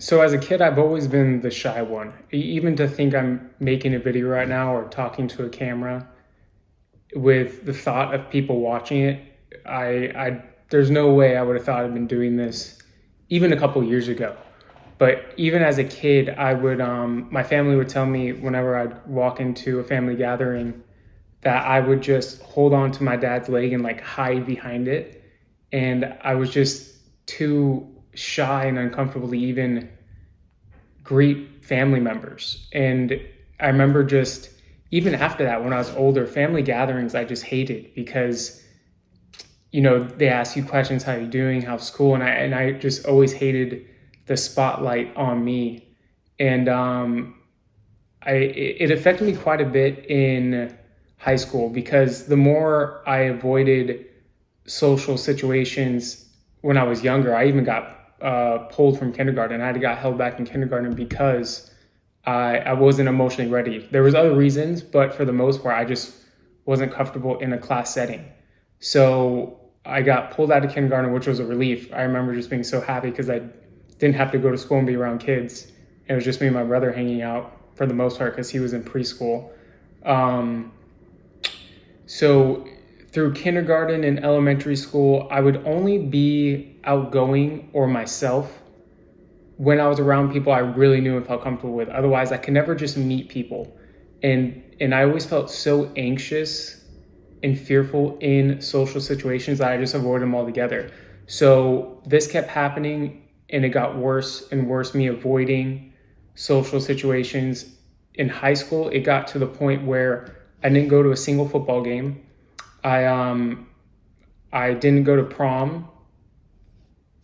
So as a kid, I've always been the shy one. Even to think I'm making a video right now or talking to a camera with the thought of people watching it, there's no way I would have thought I'd been doing this even a couple years ago. But even as a kid, my family would tell me whenever I'd walk into a family gathering that I would just hold on to my dad's leg and like hide behind it. And I was just too shy and uncomfortable to even greet family members. And I remember just even after that, when I was older, family gatherings I just hated because they ask you questions, how you doing, how's school, and I just always hated the spotlight on me. And it affected me quite a bit in high school because the more I avoided social situations when I was younger, I even got pulled from kindergarten. I got held back in kindergarten because I wasn't emotionally ready. There was other reasons, but for the most part, I just wasn't comfortable in a class setting. So I got pulled out of kindergarten, which was a relief. I remember just being so happy because I didn't have to go to school and be around kids. It was just me and my brother hanging out for the most part because he was in preschool. So through kindergarten and elementary school, I would only be outgoing or myself when I was around people I really knew and felt comfortable with. Otherwise, I could never just meet people. And I always felt so anxious and fearful in social situations that I just avoided them altogether. So this kept happening and it got worse and worse, me avoiding social situations. In high school, it got to the point where I didn't go to a single football game. I didn't go to prom.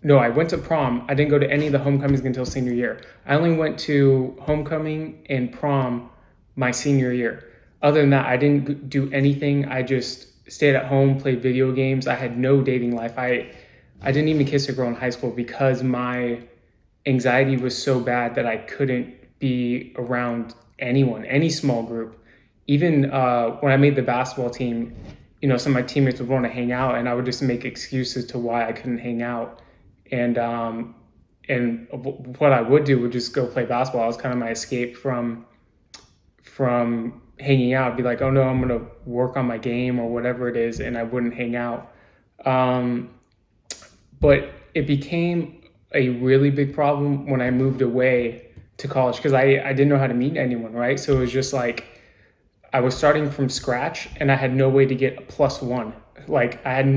No, I went to prom. I didn't go to any of the homecomings until senior year. I only went to homecoming and prom my senior year. Other than that, I didn't do anything. I just stayed at home, played video games. I had no dating life. I didn't even kiss a girl in high school because my anxiety was so bad that I couldn't be around anyone, any small group. Even when I made the basketball team, some of my teammates would want to hang out, and I would just make excuses to why I couldn't hang out. And what I would do would just go play basketball. It was kind of my escape from hanging out. I'd be like, oh no, I'm gonna work on my game or whatever it is, and I wouldn't hang out. But it became a really big problem when I moved away to college because I didn't know how to meet anyone, right? So it was just like I was starting from scratch and I had no way to get a +1. Like I didn't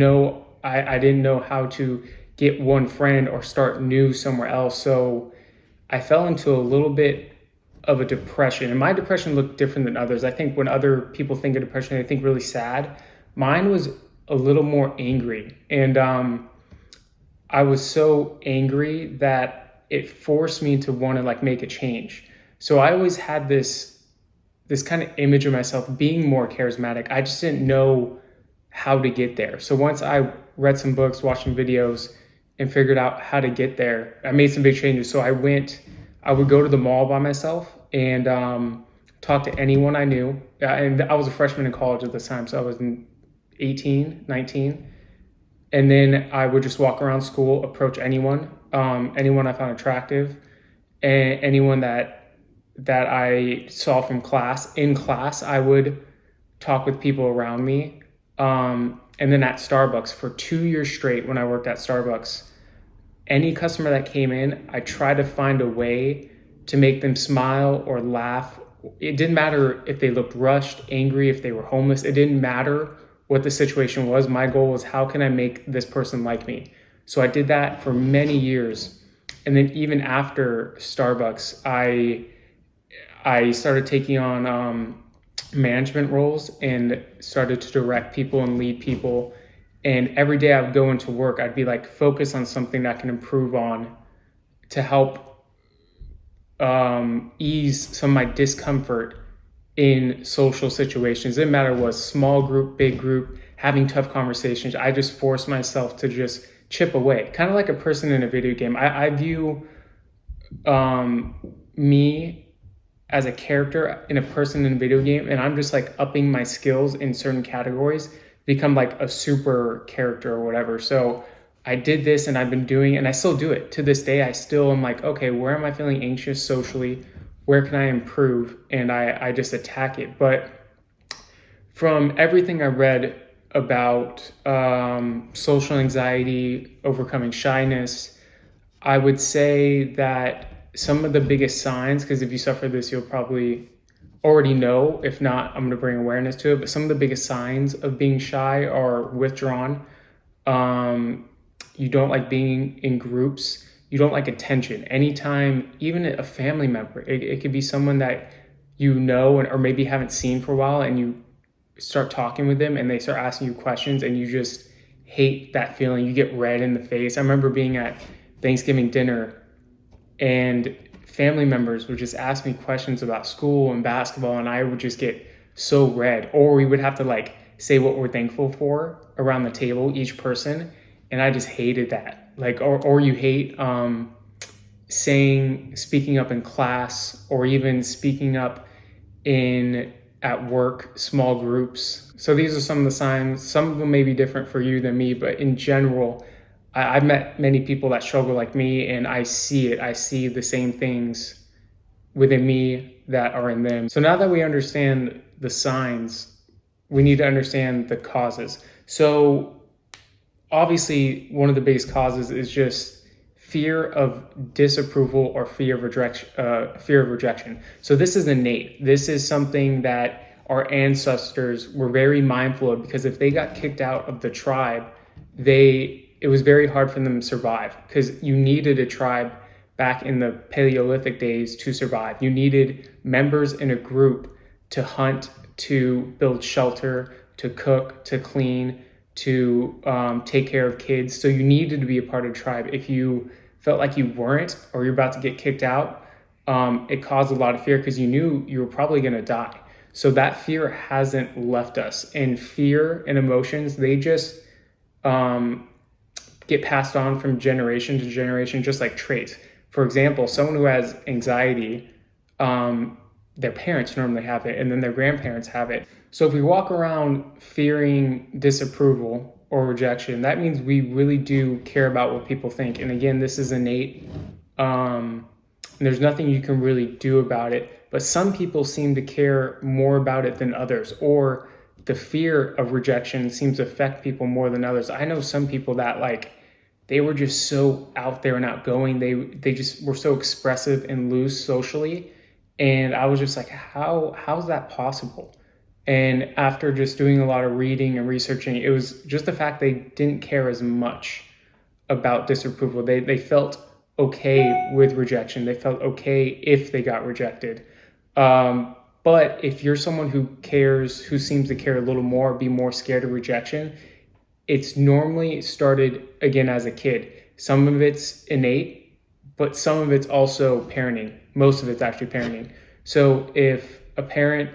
know how to get one friend or start new somewhere else. So I fell into a little bit of a depression, and my depression looked different than others. I think when other people think of depression, they think really sad. Mine was a little more angry, and I was so angry that it forced me to want to like make a change. So I always had this kind of image of myself being more charismatic. I just didn't know how to get there. So once I read some books, watched some videos, and figured out how to get there, I made some big changes. So I would go to the mall by myself and talk to anyone I knew. And I was a freshman in college at this time, so I was 18, 19. And then I would just walk around school, approach anyone I found attractive, and anyone that I saw from class. In class, I would talk with people around me. And then at Starbucks for 2 years straight, when I worked at Starbucks, any customer that came in, I tried to find a way to make them smile or laugh. It didn't matter if they looked rushed, angry, if they were homeless. It didn't matter what the situation was. My goal was, how can I make this person like me? So I did that for many years. And then even after Starbucks, I started taking on management roles and started to direct people and lead people. And every day I would go into work, I'd be like, focus on something that I can improve on to help ease some of my discomfort in social situations. It didn't matter what, small group, big group, having tough conversations. I just forced myself to just chip away, kind of like a person in a video game. I view me as a character in a person in a video game, and I'm just like upping my skills in certain categories, become like a super character or whatever. So I did this and I've been doing it and I still do it to this day. I still am like, okay, where am I feeling anxious socially? Where can I improve? And I just attack it. But from everything I read about social anxiety, overcoming shyness, I would say that some of the biggest signs, because if you suffer this, you'll probably already know. If not, I'm going to bring awareness to it. But some of the biggest signs of being shy are withdrawn. Um, you don't like being in groups. You don't like attention. Anytime, even a family member, it could be someone that you know or maybe haven't seen for a while, and you start talking with them and they start asking you questions and you just hate that feeling. You get red in the face. I remember being at Thanksgiving dinner and family members would just ask me questions about school and basketball, and I would just get so red. Or we would have to like say what we're thankful for around the table, each person, and I just hated that. Like, or you hate speaking up in class, or even speaking up in at work, small groups. So these are some of the signs. Some of them may be different for you than me, but in general, I've met many people that struggle like me, and I see it. I see the same things within me that are in them. So now that we understand the signs, we need to understand the causes. So obviously, one of the biggest causes is just fear of disapproval or fear of rejection. So this is innate. This is something that our ancestors were very mindful of, because if they got kicked out of the tribe, it was very hard for them to survive, because you needed a tribe back in the Paleolithic days to survive. You needed members in a group to hunt, to build shelter, to cook, to clean, to take care of kids. So you needed to be a part of the tribe. If you felt like you weren't, or you're about to get kicked out, it caused a lot of fear, because you knew you were probably going to die. So that fear hasn't left us. And fear and emotions, they just get passed on from generation to generation, just like traits. For example, someone who has anxiety, their parents normally have it, and then their grandparents have it. So if we walk around fearing disapproval or rejection, that means we really do care about what people think. And again, this is innate. And there's nothing you can really do about it. But some people seem to care more about it than others, or the fear of rejection seems to affect people more than others. I know some people that like, they were just so out there and outgoing. They just were so expressive and loose socially. And I was just like, how's that possible? And after just doing a lot of reading and researching, it was just the fact they didn't care as much about disapproval. They felt okay with rejection. They felt okay if they got rejected. But if you're someone who cares, who seems to care a little more, be more scared of rejection, it's normally started again as a kid. Some of it's innate, but some of it's also parenting. Most of it's actually parenting. So if a parent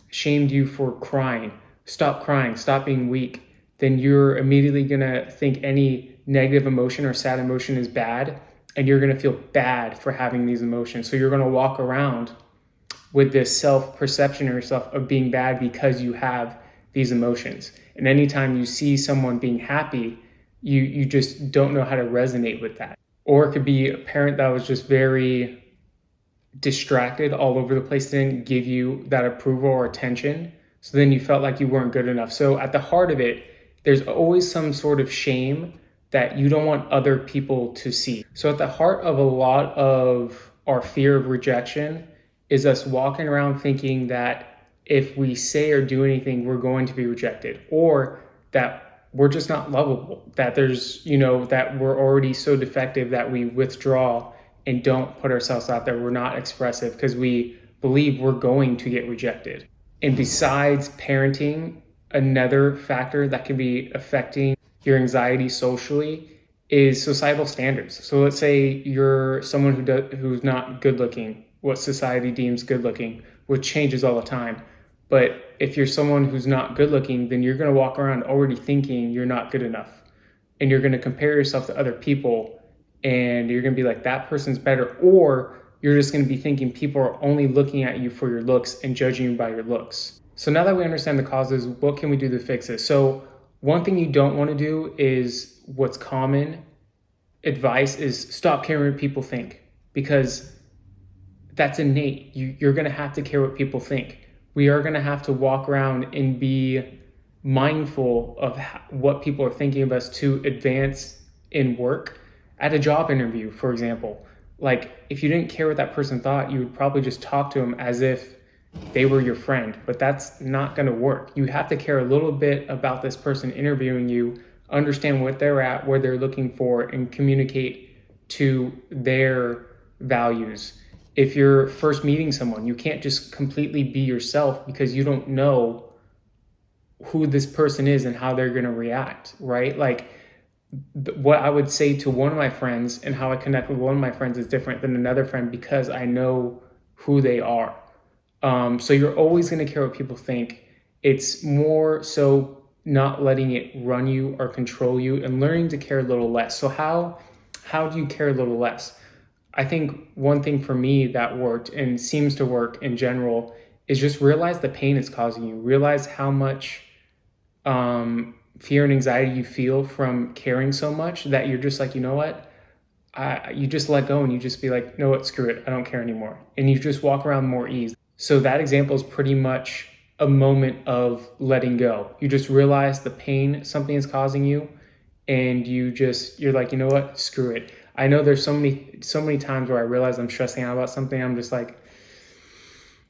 shamed you for crying, stop being weak, then you're immediately gonna think any negative emotion or sad emotion is bad, and you're gonna feel bad for having these emotions. So you're gonna walk around with this self-perception of yourself of being bad because you have these emotions. And anytime you see someone being happy, you just don't know how to resonate with that. Or it could be a parent that was just very distracted all over the place, didn't give you that approval or attention. So then you felt like you weren't good enough. So at the heart of it, there's always some sort of shame that you don't want other people to see. So at the heart of a lot of our fear of rejection is us walking around thinking that if we say or do anything, we're going to be rejected, or that we're just not lovable, that there's, that we're already so defective that we withdraw and don't put ourselves out there. We're not expressive because we believe we're going to get rejected. And besides parenting, another factor that can be affecting your anxiety socially is societal standards. So let's say you're someone who's not good looking, what society deems good looking, which changes all the time. But if you're someone who's not good looking, then you're going to walk around already thinking you're not good enough. And you're going to compare yourself to other people, and you're going to be like, that person's better. Or you're just going to be thinking people are only looking at you for your looks and judging you by your looks. So now that we understand the causes, what can we do to fix it? So one thing you don't want to do is what's common advice is stop caring what people think, because that's innate. You're going to have to care what people think. We are going to have to walk around and be mindful of what people are thinking of us to advance in work. At a job interview, for example, like if you didn't care what that person thought, you would probably just talk to them as if they were your friend, but that's not going to work. You have to care a little bit about this person interviewing you, understand what they're at, where they're looking for, and communicate to their values. If you're first meeting someone, you can't just completely be yourself because you don't know who this person is and how they're going to react, right? Like what I would say to one of my friends and how I connect with one of my friends is different than another friend because I know who they are. So you're always going to care what people think. It's more so not letting it run you or control you and learning to care a little less. So how do you care a little less? I think one thing for me that worked and seems to work in general is just realize the pain it's causing you. Realize how much fear and anxiety you feel from caring so much that you're just like, you know what? You just let go and you just be like, you know what, screw it, I don't care anymore. And you just walk around more ease. So that example is pretty much a moment of letting go. You just realize the pain something is causing you, and you're like, you know what, screw it. I know there's so many times where I realize I'm stressing out about something. I'm just like,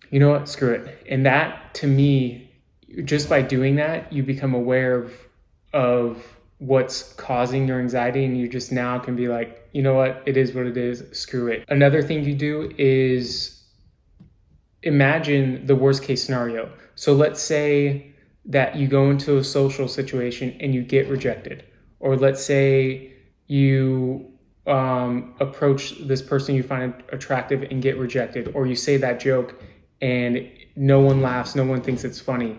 you know what, screw it. And that, to me, just by doing that, you become aware of what's causing your anxiety, and you just now can be like, you know what, it is what it is, screw it. Another thing you do is imagine the worst case scenario. So let's say that you go into a social situation and you get rejected, or let's say you approach this person you find attractive and get rejected, or you say that joke and no one laughs, no one thinks it's funny.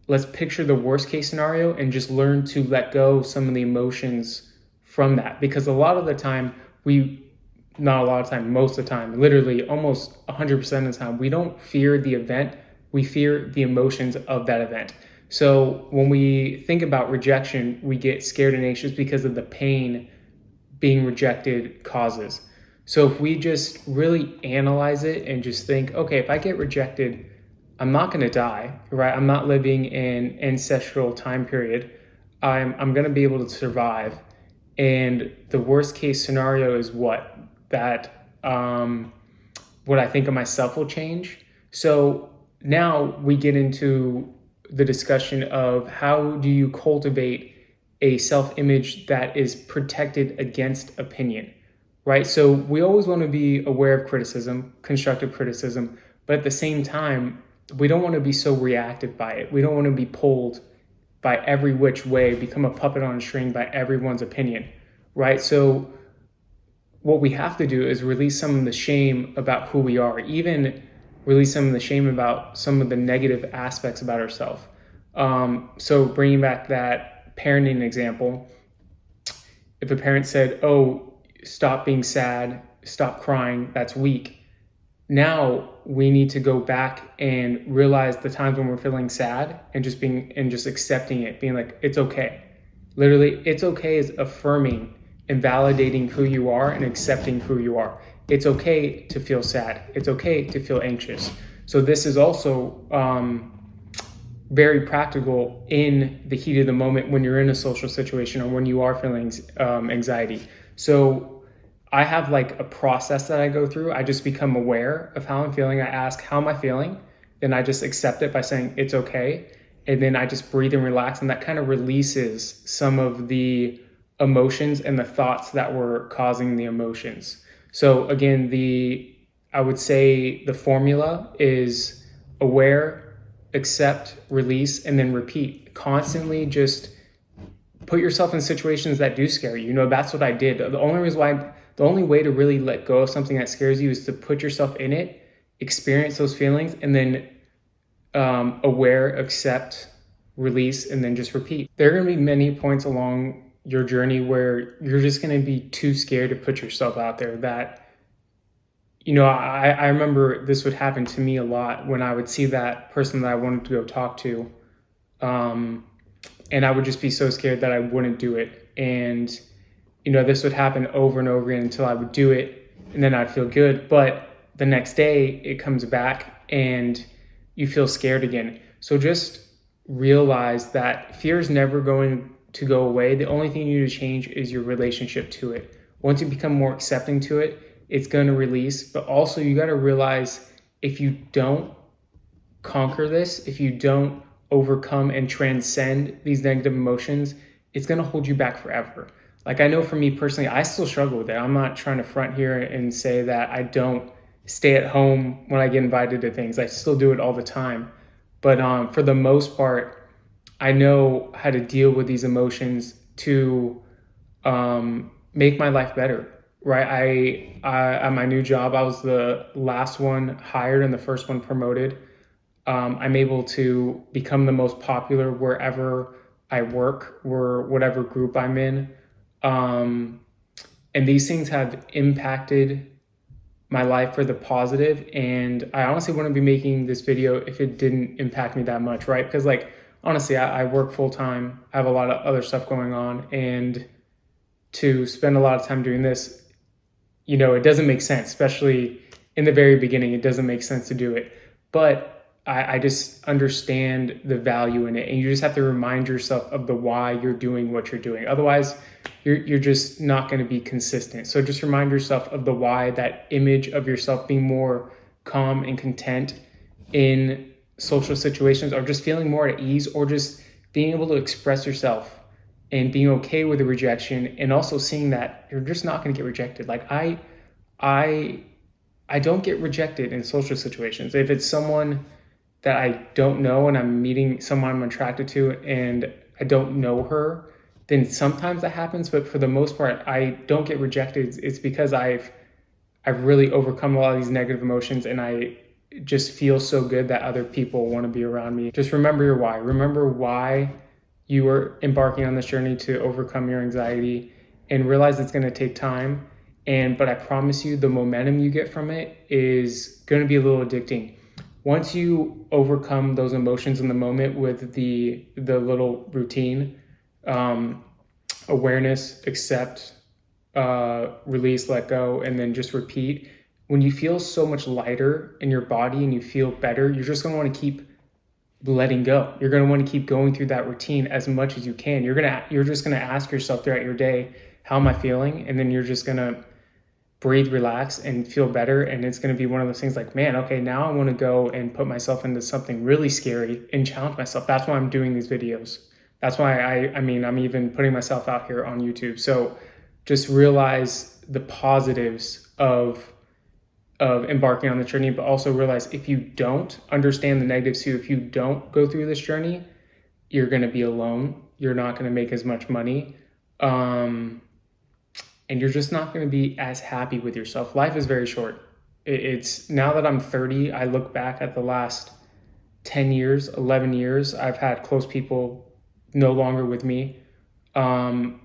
Let's picture the worst case scenario and just learn to let go some of the emotions from that, because a lot of the time not a lot of time, most of the time, literally almost 100% of the time, we don't fear the event, we fear the emotions of that event. So when we think about rejection, we get scared and anxious because of the pain being rejected causes. So if we just really analyze it and just think, okay, if I get rejected, I'm not going to die, right? I'm not living in ancestral time period. I'm going to be able to survive. And the worst case scenario is what? That what I think of myself will change. So now we get into the discussion of how do you cultivate a self-image that is protected against opinion, right? So we always want to be aware of criticism, constructive criticism, but at the same time, we don't want to be so reactive by it. We don't want to be pulled by every which way, become a puppet on a string by everyone's opinion, right? So what we have to do is release some of the shame about who we are, even release some of the shame about some of the negative aspects about ourselves. So bringing back that parenting example, if a parent said, oh, stop being sad, stop crying, that's weak. Now we need to go back and realize the times when we're feeling sad and just accepting it, being like, it's okay. Literally, it's okay is affirming and validating who you are and accepting who you are. It's okay to feel sad. It's okay to feel anxious. So this is also very practical in the heat of the moment when you're in a social situation or when you are feeling anxiety. So I have like a process that I go through. I just become aware of how I'm feeling. I ask, how am I feeling? Then I just accept it by saying it's okay. And then I just breathe and relax. And that kind of releases some of the emotions and the thoughts that were causing the emotions. So again, I would say the formula is aware, accept, release, and then repeat. Constantly just put yourself in situations that do scare you. You know, that's what I did. The only way to really let go of something that scares you is to put yourself in it, experience those feelings, and then aware, accept, release, and then just repeat. There are going to be many points along your journey where you're just going to be too scared to put yourself out there. That, you know, I remember this would happen to me a lot when I would see that person that I wanted to go talk to and I would just be so scared that I wouldn't do it. And, you know, this would happen over and over again until I would do it, and then I'd feel good. But the next day it comes back and you feel scared again. So just realize that fear is never going to go away. The only thing you need to change is your relationship to it. Once you become more accepting to it, it's going to release. But also you got to realize, if you don't conquer this, if you don't overcome and transcend these negative emotions, it's going to hold you back forever. Like, I know for me personally, I still struggle with it. I'm not trying to front here and say that I don't stay at home when I get invited to things. I still do it all the time. But for the most part, I know how to deal with these emotions to make my life better, right? At my new job, I was the last one hired and the first one promoted. I'm able to become the most popular wherever I work, or whatever group I'm in. And these things have impacted my life for the positive. And I honestly wouldn't be making this video if it didn't impact me that much, right? Because, like, honestly, I work full time. I have a lot of other stuff going on. And to spend a lot of time doing this, you know, it doesn't make sense, especially in the very beginning. It doesn't make sense to do it. But I just understand the value in it. And you just have to remind yourself of the why you're doing what you're doing. Otherwise, you're just not going to be consistent. So just remind yourself of the why, that image of yourself being more calm and content in social situations, or just feeling more at ease, or just being able to express yourself and being okay with the rejection, and also seeing that you're just not going to get rejected. Like, I don't get rejected in social situations. If it's someone that I don't know and I'm meeting someone I'm attracted to and I don't know her, then sometimes that happens. But for the most part, I don't get rejected. It's because I've really overcome a lot of these negative emotions, and I just feel so good that other people want to be around me. Just remember your why. Remember why you are embarking on this journey to overcome your anxiety, and realize it's going to take time. But I promise you, the momentum you get from it is going to be a little addicting. Once you overcome those emotions in the moment with the little routine, awareness, accept, release, let go, and then just repeat. When you feel so much lighter in your body and you feel better, you're just going to want to keep letting go. You're going to want to keep going through that routine as much as you can. You're just going to ask yourself throughout your day, how am I feeling? And then you're just going to breathe, relax, and feel better. And it's going to be one of those things like, man, okay, now I want to go and put myself into something really scary and challenge myself. That's why I'm doing these videos. That's why I'm even putting myself out here on YouTube. So just realize the positives of embarking on the journey, but also realize, if you don't understand the negatives too, if you don't go through this journey, you're going to be alone. You're not going to make as much money. And you're just not going to be as happy with yourself. Life is very short. It's now that I'm 30, I look back at the last 10 years, 11 years, I've had close people no longer with me. And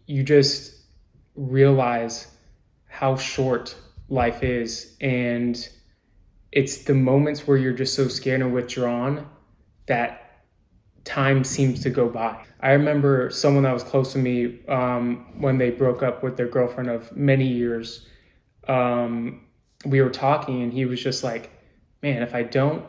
you just realize how short life is. And it's the moments where you're just so scared and withdrawn that time seems to go by. I remember someone that was close to me, when they broke up with their girlfriend of many years, we were talking and he was just like, man, if I don't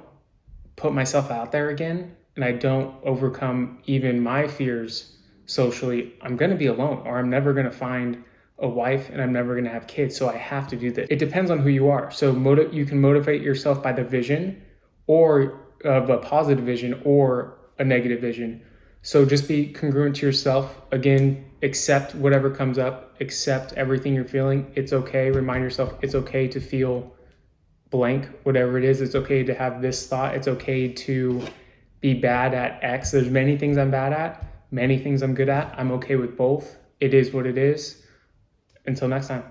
put myself out there again and I don't overcome even my fears socially, I'm going to be alone, or I'm never going to find a wife, and I'm never going to have kids. So I have to do this. It depends on who you are. So you can motivate yourself by the vision, or of a positive vision, or a negative vision. So just be congruent to yourself. Again, accept whatever comes up, accept everything you're feeling. It's okay. Remind yourself it's okay to feel blank, whatever it is. It's okay to have this thought. It's okay to be bad at X. There's many things I'm bad at, many things I'm good at. I'm okay with both. It is what it is. Until next time.